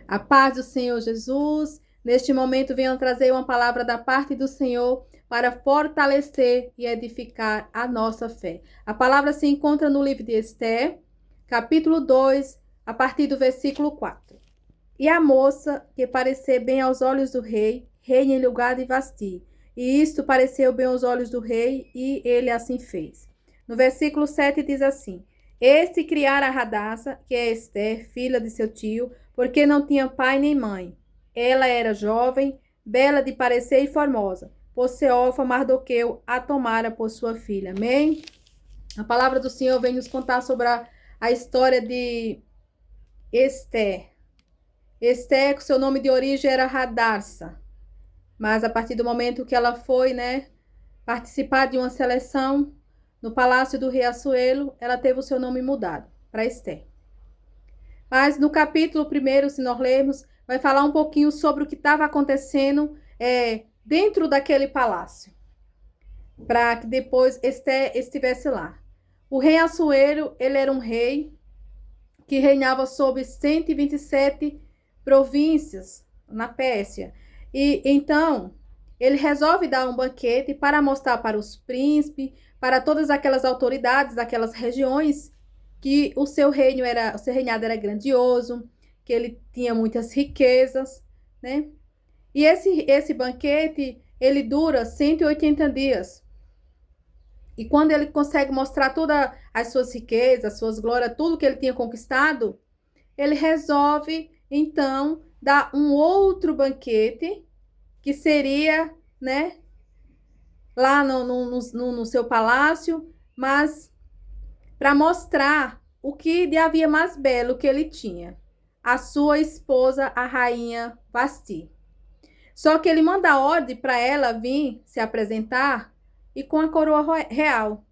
A paz do Senhor Jesus. Neste momento, venho trazer uma palavra da parte do Senhor para fortalecer e edificar a nossa fé. A palavra se encontra no livro de Esther, capítulo 2, a partir do versículo 4. E a moça, que parecer bem aos olhos do rei, reina em lugar de Vasti. E isto pareceu bem aos olhos do rei, e ele assim fez. No versículo 7 diz assim: Este criara Radassa, que é Esther, filha de seu tio, porque não tinha pai nem mãe. Ela era jovem, bela de parecer e formosa. Por ser órfã, Mardoqueu a tomara por sua filha. Amém? A palavra do Senhor vem nos contar sobre a história de Esther. Esther, seu nome de origem era Radassa. Mas a partir do momento que ela foi, participar de uma seleção no palácio do rei Assuero, ela teve o seu nome mudado para Esther. Mas no capítulo 1, se nós lermos, vai falar um pouquinho sobre o que estava acontecendo dentro daquele palácio, para que depois Esther estivesse lá. O rei Assuero, ele era um rei que reinava sobre 127 províncias na Pérsia. E então, ele resolve dar um banquete para mostrar para os príncipes, para todas aquelas autoridades daquelas regiões, que o seu reinado era grandioso, que ele tinha muitas riquezas, né? E esse banquete, ele dura 180 dias. E quando ele consegue mostrar todas as suas riquezas, as suas glórias, tudo que ele tinha conquistado, ele resolve, então, dar um outro banquete, que seria, lá no seu palácio, mas para mostrar o que de havia mais belo que ele tinha, a sua esposa, a rainha Vasti. Só que ele manda a ordem para ela vir se apresentar e com a coroa real.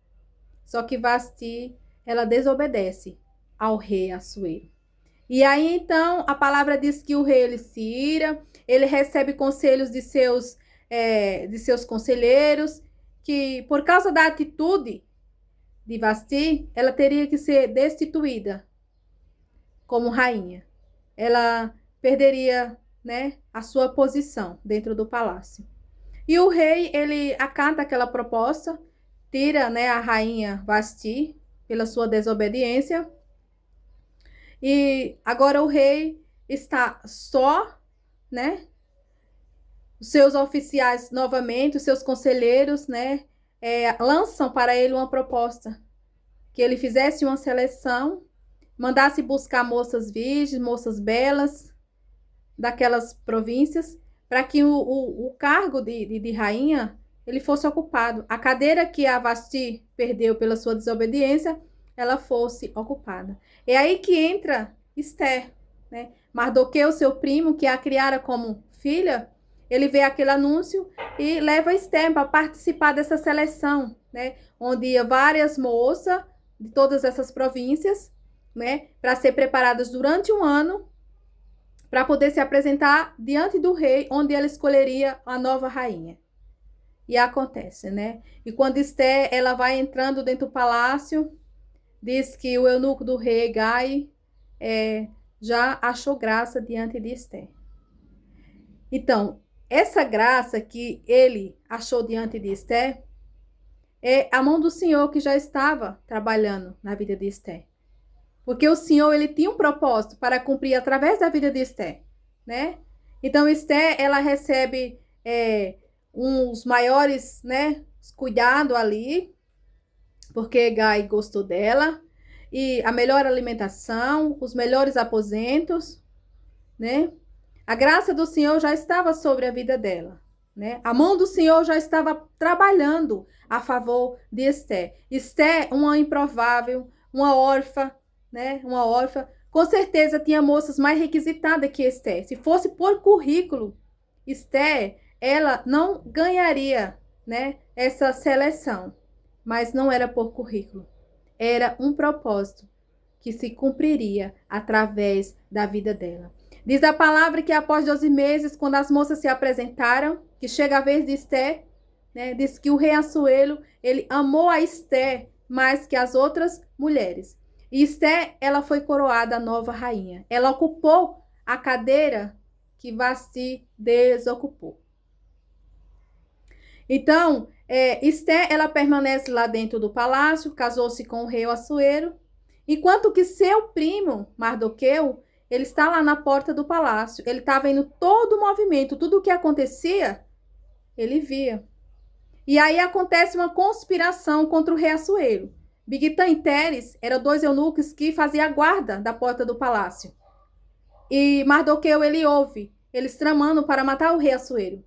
Só que Vasti, ela desobedece ao rei Assuero. E aí, então, a palavra diz que o rei ele se ira, ele recebe conselhos de seus conselheiros, que por causa da atitude de Vasti, ela teria que ser destituída como rainha. Ela perderia, a sua posição dentro do palácio. E o rei, ele acata aquela proposta, tira, a rainha Vasti pela sua desobediência. E agora o rei está só, os seus oficiais novamente, os seus conselheiros, lançam para ele uma proposta, que ele fizesse uma seleção, mandasse buscar moças virgens, moças belas, daquelas províncias, para que o cargo de rainha, ele fosse ocupado. A cadeira que a Vasti perdeu pela sua desobediência, ela fosse ocupada. É aí que entra Esther, Mardoqueu, seu primo, que a criara como filha, ele vê aquele anúncio e leva Esther para participar dessa seleção, onde ia várias moças de todas essas províncias, para ser preparadas durante um ano, para poder se apresentar diante do rei, onde ela escolheria a nova rainha. E acontece, E quando Esther, ela vai entrando dentro do palácio, diz que o eunuco do rei, Gai, já achou graça diante de Esther. Então, essa graça que ele achou diante de Esther é a mão do Senhor que já estava trabalhando na vida de Esther. Porque o Senhor, ele tinha um propósito para cumprir através da vida de Esther, Então, Esther, ela recebe uns maiores, cuidados ali, porque Gai gostou dela, e a melhor alimentação, os melhores aposentos, A graça do Senhor já estava sobre a vida dela, A mão do Senhor já estava trabalhando a favor de Esther. Esther, uma improvável, uma órfã, Uma órfã, com certeza tinha moças mais requisitadas que Esther. Se fosse por currículo, Esther, ela não ganharia, essa seleção. Mas não era por currículo. Era um propósito que se cumpriria através da vida dela. Diz a palavra que após 12 meses, quando as moças se apresentaram, que chega a vez de Esther, diz que o rei Assuero, ele amou a Esther mais que as outras mulheres. E Esther, ela foi coroada nova rainha. Ela ocupou a cadeira que Vasti desocupou. Então, Esté, ela permanece lá dentro do palácio, casou-se com o rei Assuero, enquanto que seu primo, Mardoqueu, ele está lá na porta do palácio. Ele está vendo todo o movimento, tudo o que acontecia, ele via. E aí acontece uma conspiração contra o rei Assuero. Bigtã e Teres eram dois eunucos que faziam a guarda da porta do palácio. E Mardoqueu, ele ouve eles tramando para matar o rei Assuero.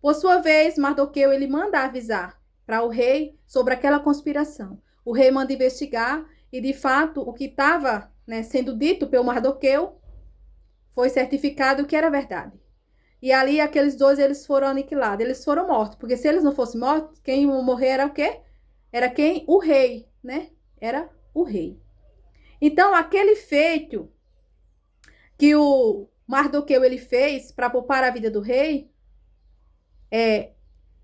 Por sua vez, Mardoqueu, ele manda avisar para o rei sobre aquela conspiração. O rei manda investigar e, de fato, o que estava, né, sendo dito pelo Mardoqueu foi certificado que era verdade. E ali aqueles dois, eles foram aniquilados, eles foram mortos. Porque se eles não fossem mortos, quem ia morrer era o quê? Era quem? O rei, né? Era o rei. Então, aquele feito que o Mardoqueu ele fez para poupar a vida do rei,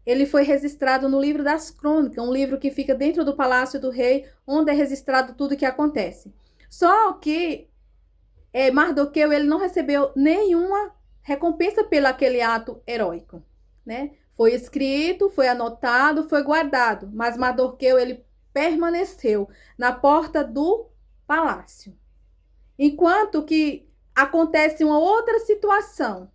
ele foi registrado no livro das Crônicas, um livro que fica dentro do palácio do rei, onde é registrado tudo o que acontece. Só que Mardoqueu ele não recebeu nenhuma recompensa pelo aquele ato heróico, né? Foi escrito, foi anotado, foi guardado, mas Mardoqueu ele permaneceu na porta do palácio. Enquanto que acontece uma outra situação.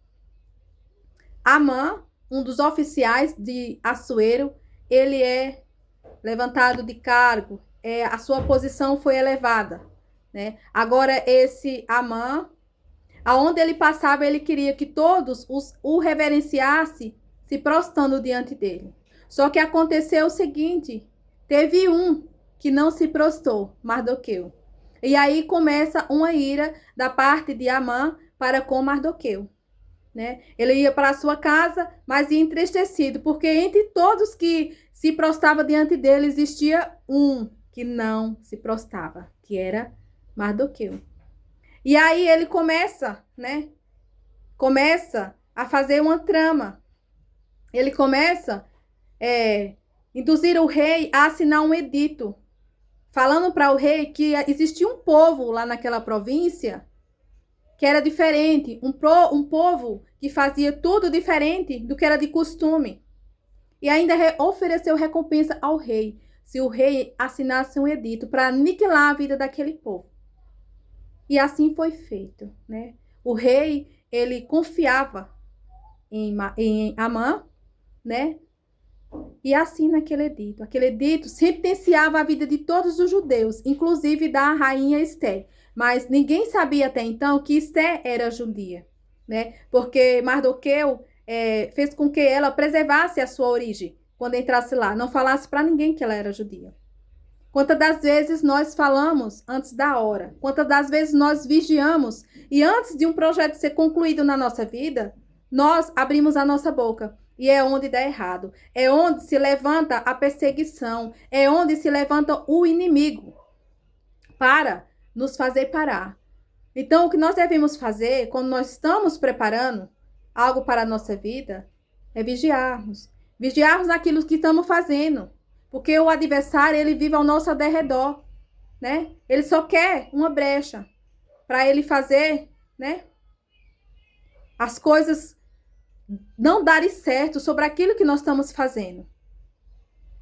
Amã, um dos oficiais de Assuero, ele é levantado de cargo, a sua posição foi elevada, né? Agora esse Amã, aonde ele passava, ele queria que todos o reverenciassem, se prostrando diante dele. Só que aconteceu o seguinte, teve um que não se prostrou, Mardoqueu. E aí começa uma ira da parte de Amã para com Mardoqueu. Né? Ele ia para a sua casa, mas ia entristecido, porque entre todos que se prostrava diante dele, existia um que não se prostrava, que era Mardoqueu. E aí ele começa, né? Começa a fazer uma trama. Ele começa a induzir o rei a assinar um edito, falando para o rei que existia um povo lá naquela província que era diferente, um povo que fazia tudo diferente do que era de costume. E ainda ofereceu recompensa ao rei, se o rei assinasse um edito para aniquilar a vida daquele povo. E assim foi feito, né? O rei, ele confiava em Amã, né? E assina aquele edito. Aquele edito sentenciava a vida de todos os judeus, inclusive da rainha Esté. Mas ninguém sabia até então que Esté era judia, né? Porque Mardoqueu fez com que ela preservasse a sua origem quando entrasse lá, não falasse para ninguém que ela era judia. Quantas das vezes nós falamos antes da hora? Quantas das vezes nós vigiamos e antes de um projeto ser concluído na nossa vida, nós abrimos a nossa boca. E é onde dá errado. É onde se levanta a perseguição. É onde se levanta o inimigo para nos fazer parar. Então, o que nós devemos fazer quando nós estamos preparando algo para a nossa vida é vigiarmos. Vigiarmos naquilo que estamos fazendo. Porque o adversário, ele vive ao nosso derredor, né? Ele só quer uma brecha para ele fazer, né? As coisas não darem certo sobre aquilo que nós estamos fazendo.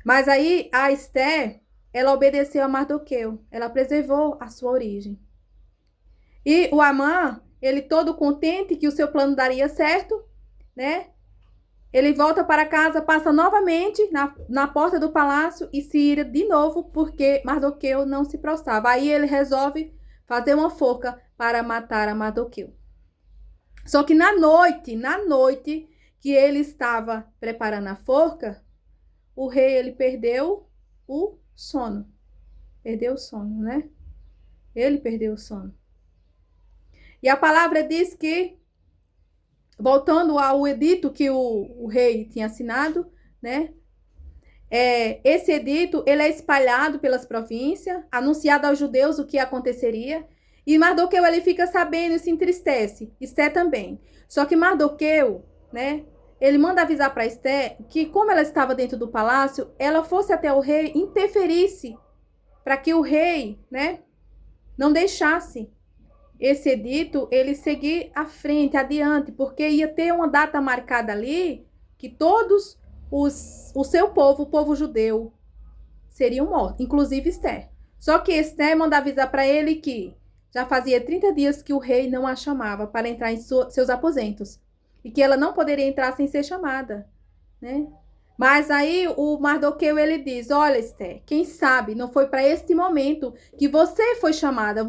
Mas aí a Esté, ela obedeceu a Mardoqueu, ela preservou a sua origem. E o Amã, ele todo contente que o seu plano daria certo, né? Ele volta para casa, passa novamente na porta do palácio e se ira de novo porque Mardoqueu não se prostrava. Aí ele resolve fazer uma forca para matar a Mardoqueu. Só que na noite que ele estava preparando a forca, o rei ele perdeu o sono. Perdeu o sono, né? Ele perdeu o sono. E a palavra diz que, voltando ao edito que o rei tinha assinado, né? Esse edito ele é espalhado pelas províncias, anunciado aos judeus o que aconteceria. E Mardoqueu ele fica sabendo e se entristece. Esté também. Só que Mardoqueu, né? Ele manda avisar para Esté que, como ela estava dentro do palácio, ela fosse até o rei, interferisse para que o rei, né? Não deixasse esse edito ele seguir à frente, adiante, porque ia ter uma data marcada ali que todos o seu povo, o povo judeu, seriam mortos, inclusive Esther. Só que Esther manda avisar para ele que já fazia 30 dias que o rei não a chamava para entrar em seus aposentos e que ela não poderia entrar sem ser chamada, né? Mas aí o Mardoqueu ele diz: olha, Esther, quem sabe não foi para este momento que você foi chamada,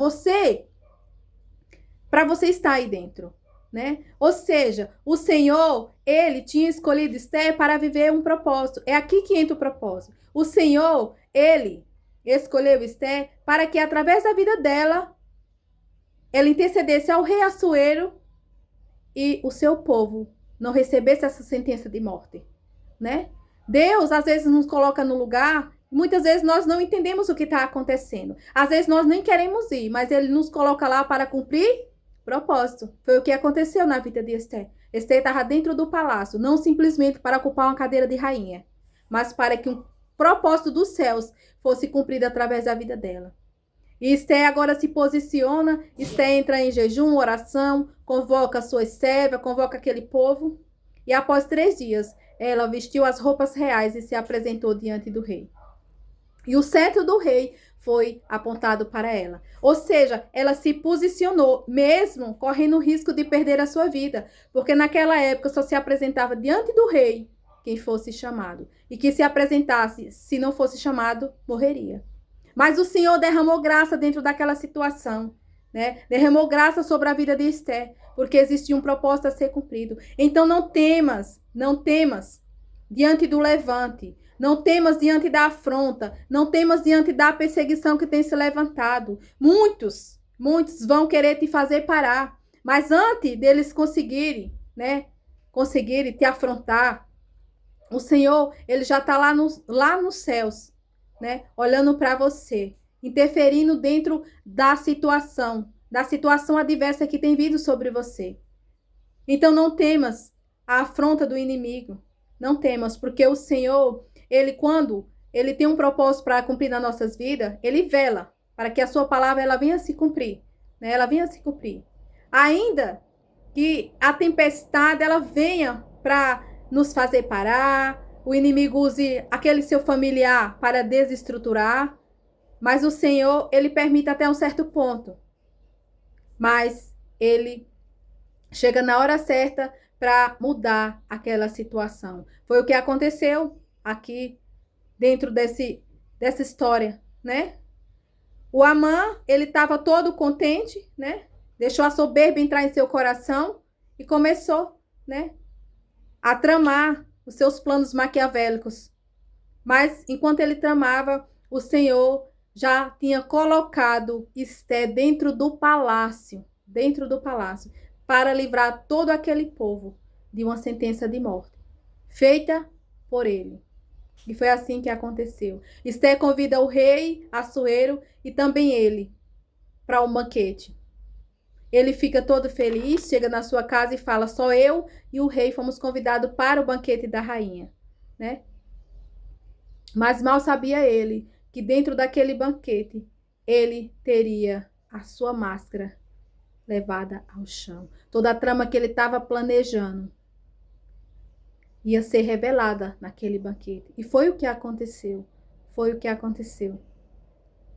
para você estar aí dentro, né? Ou seja, o Senhor, ele tinha escolhido Esther para viver um propósito. É aqui que entra o propósito. O Senhor, ele escolheu Esther para que através da vida dela, ela intercedesse ao rei Assuero e o seu povo não recebesse essa sentença de morte, né? Deus, às vezes, nos coloca no lugar, muitas vezes nós não entendemos o que está acontecendo. Às vezes nós nem queremos ir, mas ele nos coloca lá para cumprir propósito. Foi o que aconteceu na vida de Esther. Esther estava dentro do palácio, não simplesmente para ocupar uma cadeira de rainha, mas para que um propósito dos céus fosse cumprido através da vida dela. E Esther agora se posiciona, Esther entra em jejum, oração, convoca suas servas, convoca aquele povo. E após 3 dias, ela vestiu as roupas reais e se apresentou diante do rei. E o cetro do rei foi apontado para ela. Ou seja, ela se posicionou, mesmo correndo o risco de perder a sua vida. Porque naquela época só se apresentava diante do rei quem fosse chamado. E que se apresentasse, se não fosse chamado, morreria. Mas o Senhor derramou graça dentro daquela situação, né? Derramou graça sobre a vida de Esther, porque existia um propósito a ser cumprido. Então não temas diante do levante, não temas diante da afronta, não temas diante da perseguição que tem se levantado. Muitos vão querer te fazer parar, mas antes deles conseguirem, né? Conseguirem te afrontar, o Senhor, ele já está lá nos céus, né? Olhando para você, interferindo dentro da situação adversa que tem vindo sobre você. Então não temas a afronta do inimigo. Não temas, porque o Senhor, ele quando ele tem um propósito para cumprir nas nossas vidas, ele vela para que a sua palavra ela venha se cumprir, né? Ela venha se cumprir. Ainda que a tempestade ela venha para nos fazer parar, o inimigo use aquele seu familiar para desestruturar, mas o Senhor, ele permite até um certo ponto. Mas ele chega na hora certa para mudar aquela situação. Foi o que aconteceu aqui dentro dessa história, né? O Amã, ele estava todo contente, né? Deixou a soberba entrar em seu coração e começou, né, a tramar os seus planos maquiavélicos. Mas enquanto ele tramava, o Senhor já tinha colocado Esté dentro do palácio, para livrar todo aquele povo de uma sentença de morte, feita por ele. E foi assim que aconteceu. Esté convida o rei Assuero e também ele para um banquete. Ele fica todo feliz, chega na sua casa e fala: só eu e o rei fomos convidados para o banquete da rainha, né? Mas mal sabia ele que dentro daquele banquete ele teria a sua máscara levada ao chão. Toda a trama que ele estava planejando ia ser revelada naquele banquete. E foi o que aconteceu. Foi o que aconteceu.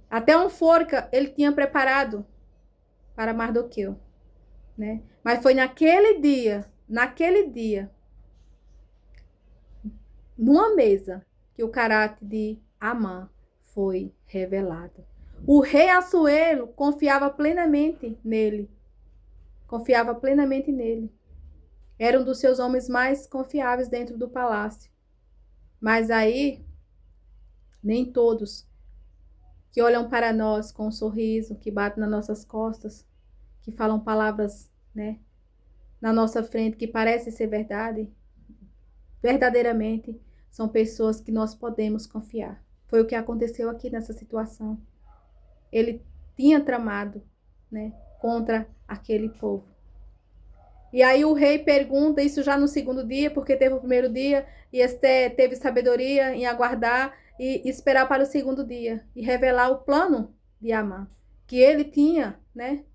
Até um forca ele tinha preparado para Mardoqueu, né? Mas foi naquele dia, numa mesa, que o caráter de Amã foi revelado. O rei Assuero confiava plenamente nele. Era um dos seus homens mais confiáveis dentro do palácio. Mas aí, nem todos que olham para nós com um sorriso, que batem nas nossas costas, que falam palavras, né, na nossa frente, que parecem ser verdade, verdadeiramente, são pessoas que nós podemos confiar. Foi o que aconteceu aqui nessa situação. Ele tinha tramado, né, contra aquele povo. E aí o rei pergunta, isso já no segundo dia, porque teve o primeiro dia, e Esté teve sabedoria em aguardar e esperar para o segundo dia, e revelar o plano de Amã, que ele tinha, né,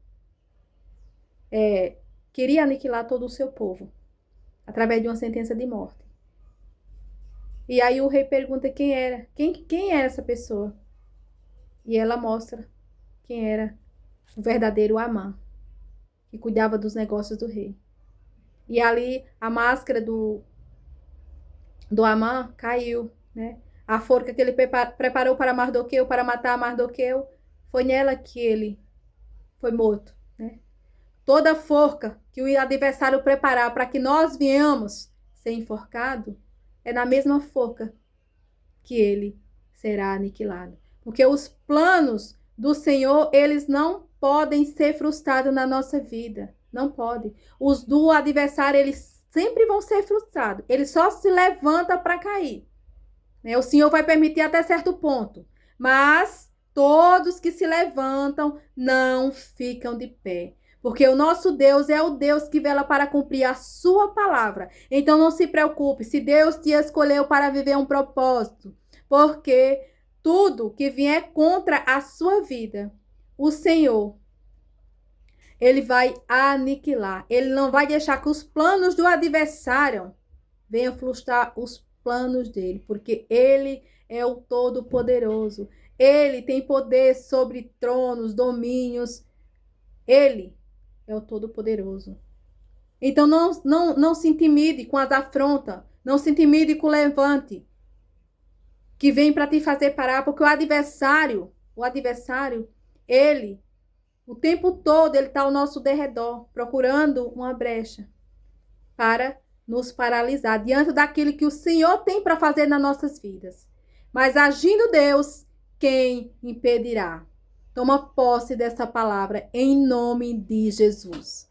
queria aniquilar todo o seu povo, através de uma sentença de morte. E aí o rei pergunta quem era, quem era essa pessoa? E ela mostra quem era o verdadeiro Amã, que cuidava dos negócios do rei. E ali a máscara do Amã caiu, né? A forca que ele preparou para Mardoqueu, para matar Mardoqueu, foi nela que ele foi morto, né? Toda forca que o adversário preparar para que nós venhamos ser enforcado, é na mesma forca que ele será aniquilado. Porque os planos do Senhor, eles não podem ser frustrados na nossa vida. Não podem. Os do adversário, eles sempre vão ser frustrados. Ele só se levanta para cair. Né? O Senhor vai permitir até certo ponto. Mas todos que se levantam não ficam de pé. Porque o nosso Deus é o Deus que vela para cumprir a sua palavra. Então não se preocupe, se Deus te escolheu para viver um propósito, porque tudo que vier contra a sua vida, o Senhor, ele vai aniquilar. Ele não vai deixar que os planos do adversário venham frustrar os planos dele, porque ele é o Todo-Poderoso. Ele tem poder sobre tronos, domínios. Ele é o Todo-Poderoso. Então não se intimide com as afrontas, não se intimide com o levante que vem para te fazer parar, porque o adversário, ele, o tempo todo, ele está ao nosso derredor, procurando uma brecha para nos paralisar diante daquilo que o Senhor tem para fazer nas nossas vidas. Mas agindo Deus, quem impedirá? Toma posse dessa palavra em nome de Jesus.